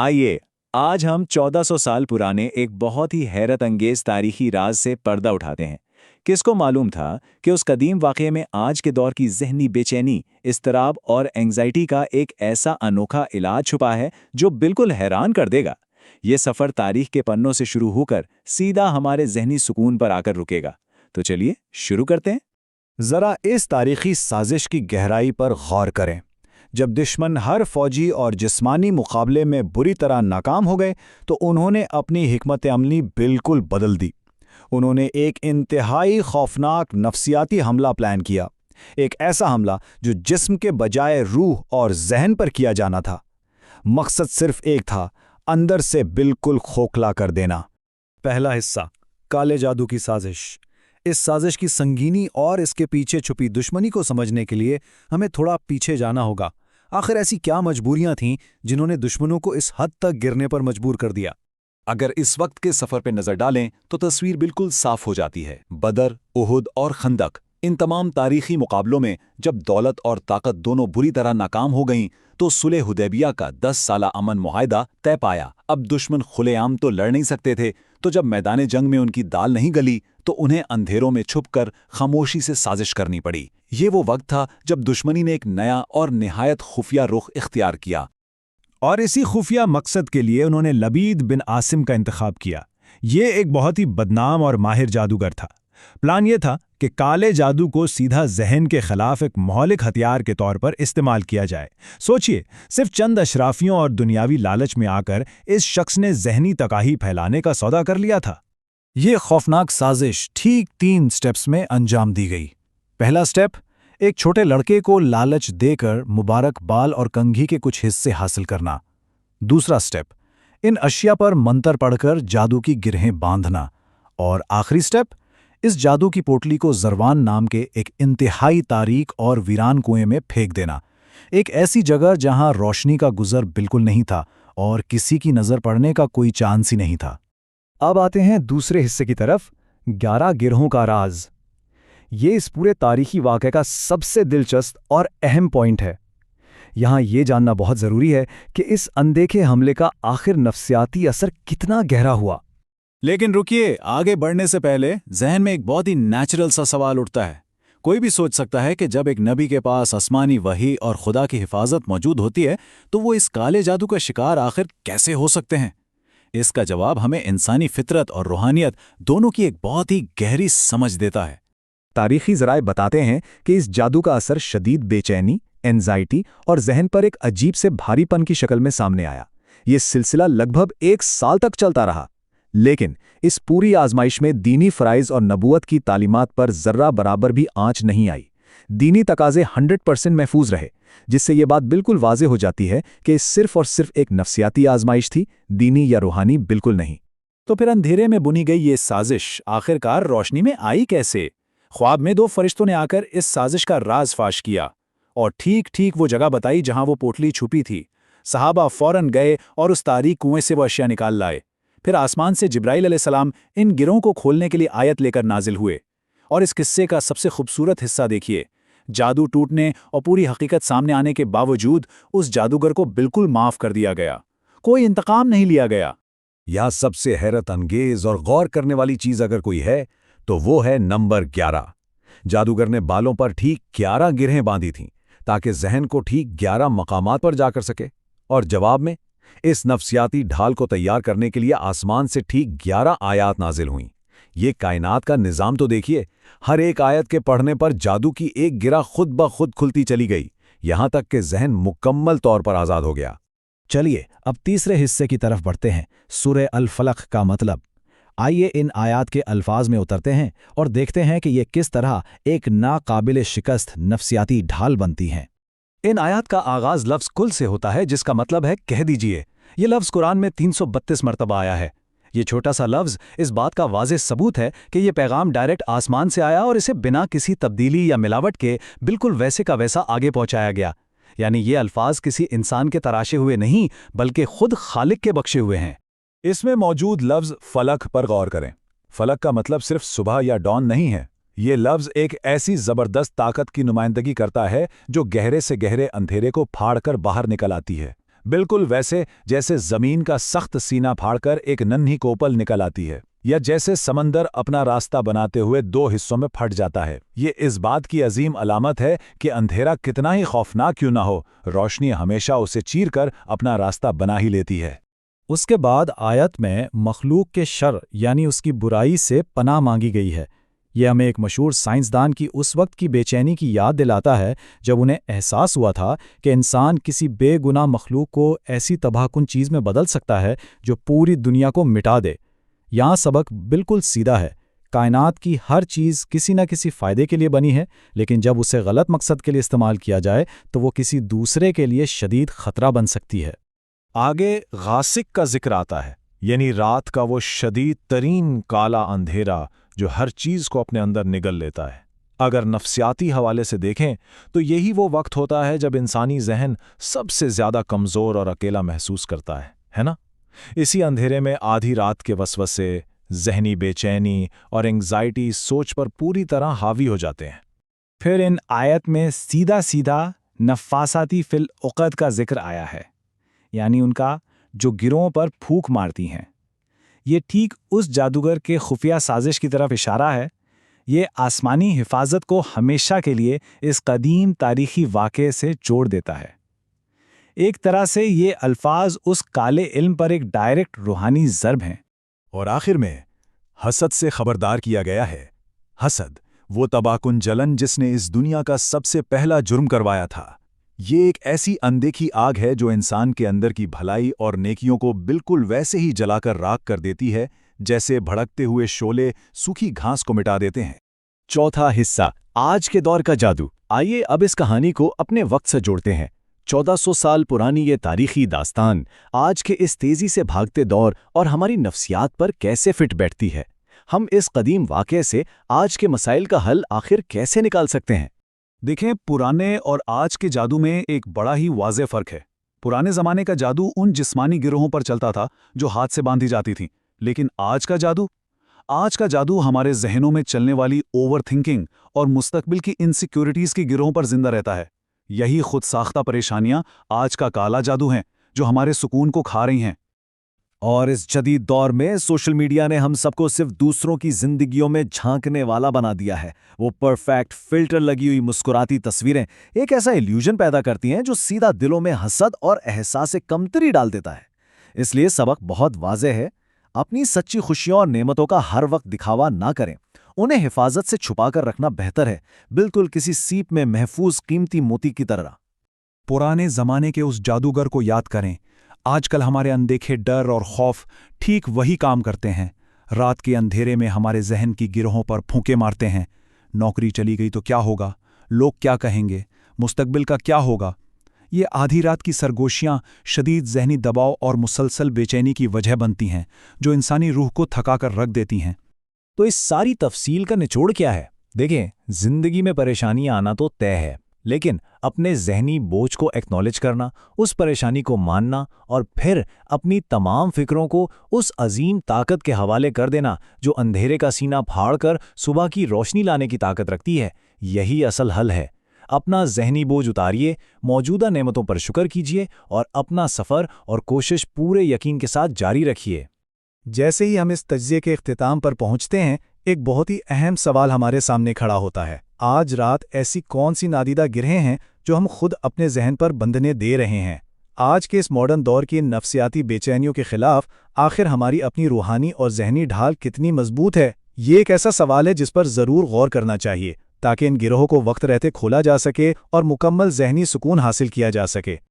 आइए आज हम 1400 साल पुराने एक बहुत ही हैरत अंगेज तारीखी राज से पर्दा उठाते हैं। किसको मालूम था कि उस कदीम वाक़ये में आज के दौर की ज़हनी बेचैनी, इज़्तिराब और एंग्जाइटी का एक ऐसा अनोखा इलाज छुपा है जो बिल्कुल हैरान कर देगा। ये सफ़र तारीख के पन्नों से शुरू होकर सीधा हमारे ज़हनी सुकून पर आकर रुकेगा। तो चलिए शुरू करते हैं। जरा इस तारीखी साजिश की गहराई पर गौर करें। जब दुश्मन हर फौजी और जिस्मानी मुकाबले में बुरी तरह नाकाम हो गए तो उन्होंने अपनी हिकमत अमली बिल्कुल बदल दी। उन्होंने एक इंतहाई खौफनाक नफसियाती हमला प्लान किया, एक ऐसा हमला जो जिस्म के बजाय रूह और जहन पर किया जाना था। मकसद सिर्फ एक था, अंदर से बिल्कुल खोखला कर देना। पहला हिस्सा, काले जादू की साजिश। इस साजिश की संगीनी और इसके पीछे छुपी दुश्मनी को समझने के लिए हमें थोड़ा पीछे जाना होगा। आखिर ऐसी क्या मजबूरियां थीं जिन्होंने दुश्मनों को इस हद तक गिरने पर मजबूर कर दिया? अगर इस वक्त के सफर पर नजर डालें तो तस्वीर बिल्कुल साफ हो जाती है। बदर, उहुद और खंदक, इन तमाम तारीखी मुकाबलों में जब दौलत और ताकत दोनों बुरी तरह नाकाम हो गईं तो सुलह हुदैबिया का 10 साला अमन मुआहदा तय पाया। अब दुश्मन खुलेआम तो लड़ नहीं सकते थे, तो जब मैदान जंग में उनकी दाल नहीं गली तो उन्हें अंधेरों में छुपकर खामोशी से साजिश करनी पड़ी। ये वो वक्त था जब दुश्मनी ने एक नया और निहायत खुफिया रुख इख्तियार किया। और इसी खुफिया मकसद के लिए उन्होंने लबीद बिन आसिम का इंतखाब किया। ये एक बहुत ही बदनाम और माहिर जादूगर था। प्लान ये था कि काले जादू को सीधा जहन के खिलाफ एक मौलिक हथियार के तौर पर इस्तेमाल किया जाए। सोचिए, सिर्फ चंद अशराफियों और दुनियावी लालच में आकर इस शख्स ने जहनी तकाही फैलाने का सौदा कर लिया था। ये खौफनाक साजिश ठीक 3 स्टेप्स में अंजाम दी गई। पहला स्टेप, एक छोटे लड़के को लालच देकर मुबारक बाल और कंघी के कुछ हिस्से हासिल करना। दूसरा स्टेप, इन अशिया पर मंतर पढ़कर जादू की गिरहें बांधना। और आखिरी स्टेप, इस जादू की पोटली को जरवान नाम के एक इंतहाई तारीक और वीरान कुएं में फेंक देना, एक ऐसी जगह जहां रोशनी का गुजर बिल्कुल नहीं था और किसी की नजर पड़ने का कोई चांस ही नहीं था। अब आते हैं दूसरे हिस्से की तरफ, 11 गिरोहों का राज। ये इस पूरे तारीखी वाक़े का सबसे दिलचस्प और अहम पॉइंट है। यहां ये जानना बहुत ज़रूरी है कि इस अनदेखे हमले का आखिर नफसियाती असर कितना गहरा हुआ। लेकिन रुकिए, आगे बढ़ने से पहले जहन में एक बहुत ही नेचुरल सा सवाल उठता है। कोई भी सोच सकता है कि जब एक नबी के पास आसमानी वही और खुदा की हिफाजत मौजूद होती है तो वो इस काले जादू का शिकार आखिर कैसे हो सकते हैं? इसका जवाब हमें इंसानी फितरत और रूहानियत दोनों की एक बहुत ही गहरी समझ देता है। तारीखी ज़राए बताते हैं कि इस जादू का असर शदीद बेचैनी, एंजाइटी और जहन पर एक अजीब से भारीपन की शक्ल में सामने आया। ये सिलसिला लगभग 1 साल तक चलता रहा। लेकिन इस पूरी आजमाइश में दीनी फ़राइज़ और नबूवत की तालीमात पर ज़र्रा बराबर भी आंच नहीं आई। दीनी तकाज़े 100% महफूज रहे, जिससे ये बात बिल्कुल वाज़े हो जाती है कि सिर्फ़ और सिर्फ एक नफसियाती आजमाइश थी, दीनी या रूहानी बिल्कुल नहीं। तो फिर अंधेरे में बुनी गई ये साजिश आखिरकार रोशनी में आई कैसे? ख्वाब में 2 फरिश्तों ने आकर इस साजिश का राज फाश किया और ठीक ठीक वो जगह बताई जहां वो पोटली छुपी थी। सहाबा फौरन गए और उस तारीक कुएं से वो अशिया निकाल लाए। फिर आसमान से जिब्राइल अलैहिस्सलाम इन गिरों को खोलने के लिए आयत लेकर नाजिल हुए। और इस किस्से का सबसे खूबसूरत हिस्सा देखिए, जादू टूटने और पूरी हकीकत सामने आने के बावजूद उस जादूगर को बिल्कुल माफ कर दिया गया। कोई इंतकाम नहीं लिया गया। यह सबसे हैरत अंगेज और गौर करने वाली चीज अगर कोई है तो वो है नंबर 11। जादूगर ने बालों पर ठीक 11 गिरहें बांधी थीं ताकि जहन को ठीक 11 मकामात पर जाकर सके। और जवाब में इस नफसियाती ढाल को तैयार करने के लिए आसमान से ठीक 11 आयात नाजिल हुईं। ये कायनात का निज़ाम तो देखिए, हर एक आयत के पढ़ने पर जादू की एक गिरा खुद ब खुद खुलती चली गई, यहां तक कि जहन मुकम्मल तौर पर आज़ाद हो गया। चलिए अब तीसरे हिस्से की तरफ बढ़ते हैं, सूरह अल फलक का मतलब। आइए इन आयात के अल्फाज में उतरते हैं और देखते हैं कि ये किस तरह एक नाकाबिल शिकस्त नफसियाती ढाल बनती हैं। इन आयात का आगाज लफ्ज़ कुल से होता है, जिसका मतलब है कह दीजिए। ये लफ्ज़ कुरान में 332 मरतबा आया है। ये छोटा सा लफ्ज़ इस बात का वाज़ेह सबूत है कि ये पैगाम डायरेक्ट आसमान से आया और इसे बिना किसी तब्दीली या मिलावट के बिल्कुल वैसे का वैसा आगे पहुंचाया गया। यानी ये अल्फाज किसी इंसान के तराशे हुए नहीं, बल्कि खुद खालिक के बख्शे हुए हैं। इसमें मौजूद लफ्ज़ फलक पर गौर करें। फलक का मतलब सिर्फ सुबह या डॉन नहीं है। ये लफ्ज़ एक ऐसी ज़बरदस्त ताकत की नुमाइंदगी करता है जो गहरे से गहरे अंधेरे को फाड़ कर बाहर निकल आती है। بالکل ویسے جیسے زمین کا سخت سینہ پھاڑ کر ایک ننھی کوپل نکل آتی ہے، یا جیسے سمندر اپنا راستہ بناتے ہوئے دو حصوں میں پھٹ جاتا ہے۔ یہ اس بات کی عظیم علامت ہے کہ اندھیرا کتنا ہی خوفناک کیوں نہ ہو، روشنی ہمیشہ اسے چیر کر اپنا راستہ بنا ہی لیتی ہے۔ اس کے بعد آیت میں مخلوق کے شر یعنی اس کی برائی سے پناہ مانگی گئی ہے۔ یہ ہمیں ایک مشہور سائنسدان کی اس وقت کی بے چینی کی یاد دلاتا ہے جب انہیں احساس ہوا تھا کہ انسان کسی بے گناہ مخلوق کو ایسی تباہ کن چیز میں بدل سکتا ہے جو پوری دنیا کو مٹا دے۔ یہاں سبق بالکل سیدھا ہے۔ کائنات کی ہر چیز کسی نہ کسی فائدے کے لیے بنی ہے، لیکن جب اسے غلط مقصد کے لیے استعمال کیا جائے تو وہ کسی دوسرے کے لیے شدید خطرہ بن سکتی ہے۔ آگے غاسق کا ذکر آتا ہے، یعنی رات کا وہ شدید ترین کالا اندھیرا جو ہر چیز کو اپنے اندر نگل لیتا ہے۔ اگر نفسیاتی حوالے سے دیکھیں تو یہی وہ وقت ہوتا ہے جب انسانی ذہن سب سے زیادہ کمزور اور اکیلا محسوس کرتا ہے نا؟ اسی اندھیرے میں آدھی رات کے وسوسے، ذہنی بے چینی اور انگزائٹی سوچ پر پوری طرح حاوی ہو جاتے ہیں۔ پھر ان آیت میں سیدھا سیدھا نفاساتی فی العقد کا ذکر آیا ہے، یعنی ان کا جو گروہوں پر پھونک مارتی ہیں۔ یہ ٹھیک اس جادوگر کے خفیہ سازش کی طرف اشارہ ہے۔ یہ آسمانی حفاظت کو ہمیشہ کے لیے اس قدیم تاریخی واقعے سے جوڑ دیتا ہے۔ ایک طرح سے یہ الفاظ اس کالے علم پر ایک ڈائریکٹ روحانی ضرب ہیں۔ اور آخر میں حسد سے خبردار کیا گیا ہے۔ حسد، وہ تباہ کن جلن جس نے اس دنیا کا سب سے پہلا جرم کروایا تھا۔ یہ ایک ایسی اندیکھی آگ ہے جو انسان کے اندر کی بھلائی اور نیکیوں کو بالکل ویسے ہی جلا کر راکھ کر دیتی ہے جیسے بھڑکتے ہوئے شعلے سوکھی گھاس کو مٹا دیتے ہیں۔ چوتھا حصہ، آج کے دور کا جادو۔ آئیے اب اس کہانی کو اپنے وقت سے جوڑتے ہیں۔ 1400 سال پرانی یہ تاریخی داستان آج کے اس تیزی سے بھاگتے دور اور ہماری نفسیات پر کیسے فٹ بیٹھتی ہے؟ ہم اس قدیم واقعے سے آج کے مسائل کا حل آخر کیسے نکال سکتے ہیں؟ دیکھیں، پرانے اور آج کے جادو میں ایک بڑا ہی واضح فرق ہے۔ پرانے زمانے کا جادو ان جسمانی گروہوں پر چلتا تھا جو ہاتھ سے باندھی جاتی تھیں، لیکن آج کا جادو ہمارے ذہنوں میں چلنے والی اوور تھنکنگ اور مستقبل کی انسیکیورٹیز کی گروہوں پر زندہ رہتا ہے۔ یہی خود ساختہ پریشانیاں آج کا کالا جادو ہیں جو ہمارے سکون کو کھا رہی ہیں۔ اور اس جدید دور میں سوشل میڈیا نے ہم سب کو صرف دوسروں کی زندگیوں میں جھانکنے والا بنا دیا ہے۔ وہ پرفیکٹ فلٹر لگی ہوئی مسکراتی تصویریں ایک ایسا ایلیوژن پیدا کرتی ہیں جو سیدھا دلوں میں حسد اور احساس کمتری ڈال دیتا ہے۔ اس لیے سبق بہت واضح ہے، اپنی سچی خوشیوں اور نعمتوں کا ہر وقت دکھاوا نہ کریں، انہیں حفاظت سے چھپا کر رکھنا بہتر ہے، بالکل کسی سیپ میں محفوظ قیمتی موتی کی طرح۔ پرانے زمانے کے اس جادوگر کو یاد کریں۔ آج کل ہمارے اندیکھے ڈر اور خوف ٹھیک وہی کام کرتے ہیں۔ رات کے اندھیرے میں ہمارے ذہن کی گروہوں پر پھونکے مارتے ہیں۔ نوکری چلی گئی تو کیا ہوگا؟ لوگ کیا کہیں گے؟ مستقبل کا کیا ہوگا؟ یہ آدھی رات کی سرگوشیاں شدید ذہنی دباؤ اور مسلسل بے چینی کی وجہ بنتی ہیں جو انسانی روح کو تھکا کر رکھ دیتی ہیں۔ تو اس ساری تفصیل کا نچوڑ کیا ہے؟ دیکھیں، زندگی میں پریشانیاں آنا تو طے ہے، لیکن اپنے ذہنی بوجھ کو ایکنالج کرنا، اس پریشانی کو ماننا اور پھر اپنی تمام فکروں کو اس عظیم طاقت کے حوالے کر دینا جو اندھیرے کا سینہ پھاڑ کر صبح کی روشنی لانے کی طاقت رکھتی ہے، یہی اصل حل ہے۔ اپنا ذہنی بوجھ اتاریے، موجودہ نعمتوں پر شکر کیجیے اور اپنا سفر اور کوشش پورے یقین کے ساتھ جاری رکھیے۔ جیسے ہی ہم اس تجزیے کے اختتام پر پہنچتے ہیں، ایک بہت ہی اہم سوال ہمارے سامنے کھڑا ہوتا ہے۔ آج رات ایسی کون سی نادیدہ گرہیں ہیں جو ہم خود اپنے ذہن پر بندھنے دے رہے ہیں؟ آج کے اس ماڈرن دور کی نفسیاتی بے چینیوں کے خلاف آخر ہماری اپنی روحانی اور ذہنی ڈھال کتنی مضبوط ہے؟ یہ ایک ایسا سوال ہے جس پر ضرور غور کرنا چاہیے تاکہ ان گروہوں کو وقت رہتے کھولا جا سکے اور مکمل ذہنی سکون حاصل کیا جا سکے۔